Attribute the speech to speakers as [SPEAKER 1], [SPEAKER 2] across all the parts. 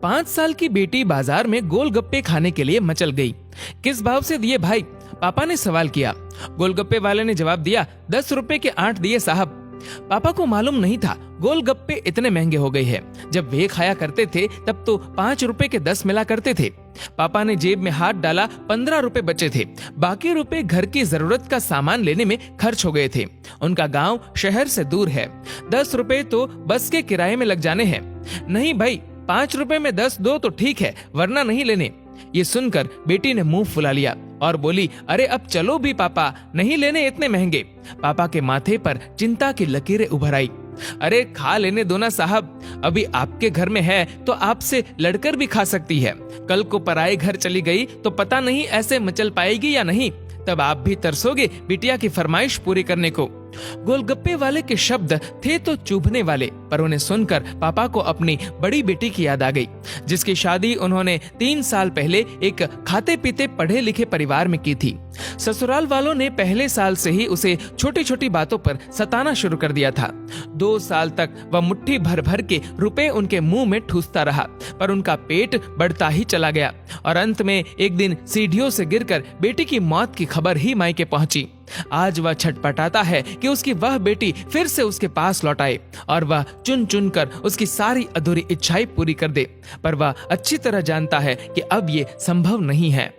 [SPEAKER 1] 5 साल की बेटी बाजार में गोलगप्पे खाने के लिए मचल गई। किस भाव से दिए भाई? पापा ने सवाल किया। गोलगप्पे वाले ने जवाब दिया, 10 रुपए के 8 दिए साहब। पापा को मालूम नहीं था गोलगप्पे इतने महंगे हो गए हैं। जब वे खाया करते थे तब तो 5 रुपए के 10 मिला करते थे। पापा ने जेब में हाथ डाला, 15 रुपए बचे थे। बाकी रुपए घर की जरूरत का सामान लेने में खर्च हो गए थे। उनका गांव शहर से दूर है। 10 रुपए तो बस के किराए में लग जाने हैं। नहीं भाई, 5 रुपए में 10 दो तो ठीक है, वरना नहीं लेने। ये सुनकर बेटी ने मुंह फुला लिया और बोली, अरे अब चलो भी पापा, नहीं लेने इतने महंगे। पापा के माथे पर चिंता की लकीरें उभर आई। अरे खा लेने दो ना साहब, अभी आपके घर में है तो आपसे लड़कर भी खा सकती है। कल को पराए घर चली गई तो पता नहीं ऐसे मचल पाएगी या नहीं, तब आप भी तरसोगे बिटिया की फरमाइश पूरी करने को। गोलगप्पे वाले के शब्द थे तो चुभने वाले, पर उन्हें सुनकर पापा को अपनी बड़ी बेटी की याद आ गई, जिसकी शादी उन्होंने 3 साल पहले एक खाते पीते पढ़े लिखे परिवार में की थी। ससुराल वालों ने पहले साल से ही उसे छोटी छोटी बातों पर सताना शुरू कर दिया था। 2 साल तक वह मुट्ठी भर भर के रुपए उनके मुंह में ठूसता रहा, पर उनका पेट बढ़ता ही चला गया और अंत में एक दिन सीढ़ियों से गिरकर बेटी की मौत की खबर ही मायके पहुंची। आज वह छटपटाता है कि उसकी वह बेटी फिर से उसके पास लौट आए और वह चुन चुन कर उसकी सारी अधूरी इच्छाएं पूरी कर दे, पर वह अच्छी तरह जानता है कि अब ये संभव नहीं है।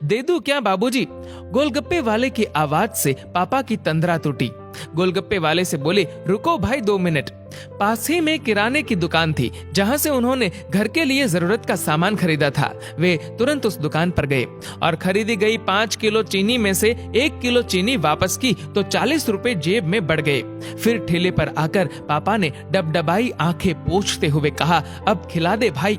[SPEAKER 1] दे दूं क्या बाबूजी? गोलगप्पे वाले की आवाज से पापा की तंद्रा टूटी। गोलगप्पे वाले से बोले, रुको भाई 2 मिनट। पास ही में किराने की दुकान थी जहां से उन्होंने घर के लिए जरूरत का सामान खरीदा था। वे तुरंत उस दुकान पर गए और खरीदी गई 5 किलो चीनी में से 1 किलो चीनी वापस की तो 40 रुपए जेब में बढ़ गए। फिर ठेले पर आकर पापा ने डबडबाई आंखें पोंछते हुए कहा, अब खिला दे भाई।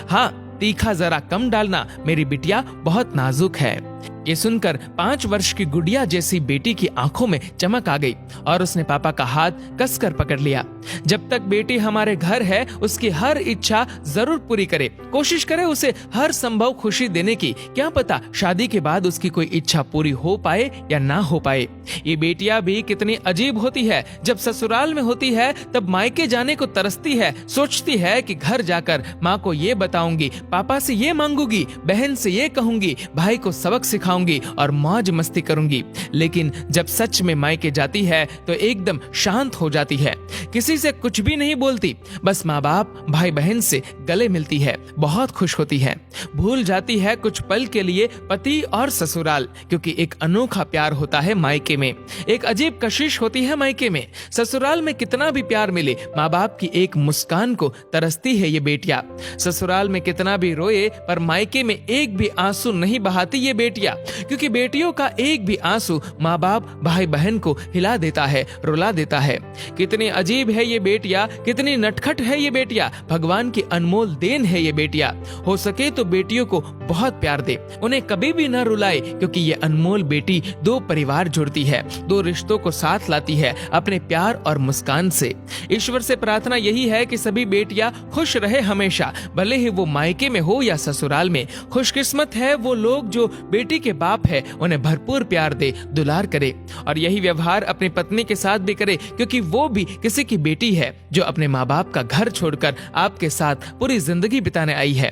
[SPEAKER 1] हाँ, तीखा जरा कम डालना, मेरी बिटिया बहुत नाजुक है। ये सुनकर 5 वर्ष की गुड़िया जैसी बेटी की आंखों में चमक आ गई और उसने पापा का हाथ कसकर पकड़ लिया। जब तक बेटी हमारे घर है उसकी हर इच्छा जरूर पूरी करे, कोशिश करे उसे हर संभव खुशी देने की। क्या पता शादी के बाद उसकी कोई इच्छा पूरी हो पाए या ना हो पाए। ये बेटियां भी कितनी अजीब होती है। जब ससुराल में होती है तब मायके जाने को तरसती है, सोचती है कि घर जाकर माँ को ये बताऊंगी, पापा से ये मांगूंगी, बहन से ये कहूंगी, भाई को सबक सिखाऊंगी और मौज मस्ती करूंगी। लेकिन जब सच में मायके जाती है तो एकदम शांत हो जाती है, किसी से कुछ भी नहीं बोलती, बस माँ बाप भाई बहन से गले मिलती है, बहुत खुश होती है। भूल जाती है कुछ पल के लिए पति और ससुराल, क्योंकि एक अनोखा प्यार होता है मायके में, एक अजीब कशिश होती है मायके में। ससुराल में कितना भी प्यार मिले, माँ बाप की एक मुस्कान को तरसती है ये बेटियां। ससुराल में कितना भी रोए पर मायके में एक भी आंसू नहीं बहाती ये बेटियां, क्योंकि बेटियों का एक भी आंसू माँ बाप भाई बहन को हिला देता है, रुला देता है। कितनी अजीब है ये बेटियां, कितनी नटखट है ये बेटियां, भगवान की अनमोल देन है ये बेटियां। हो सके तो बेटियों को बहुत प्यार दे, उन्हें कभी भी न रुलाए, क्योंकि ये अनमोल बेटी 2 परिवार जोड़ती है, 2 रिश्तों को साथ लाती है अपने प्यार और मुस्कान से। ईश्वर से प्रार्थना यही है कि सभी बेटियां खुश रहे हमेशा, भले ही वो मायके में हो या ससुराल में। खुशकिस्मत है वो लोग जो बेटी के बाप है, उन्हें भरपूर प्यार दे, दुलार करे और यही व्यवहार अपनी पत्नी के साथ भी करे, क्योंकि वो भी किसी की बेटी है जो अपने माँ बाप का घर छोड़कर आपके साथ पूरी जिंदगी बिताने आई है।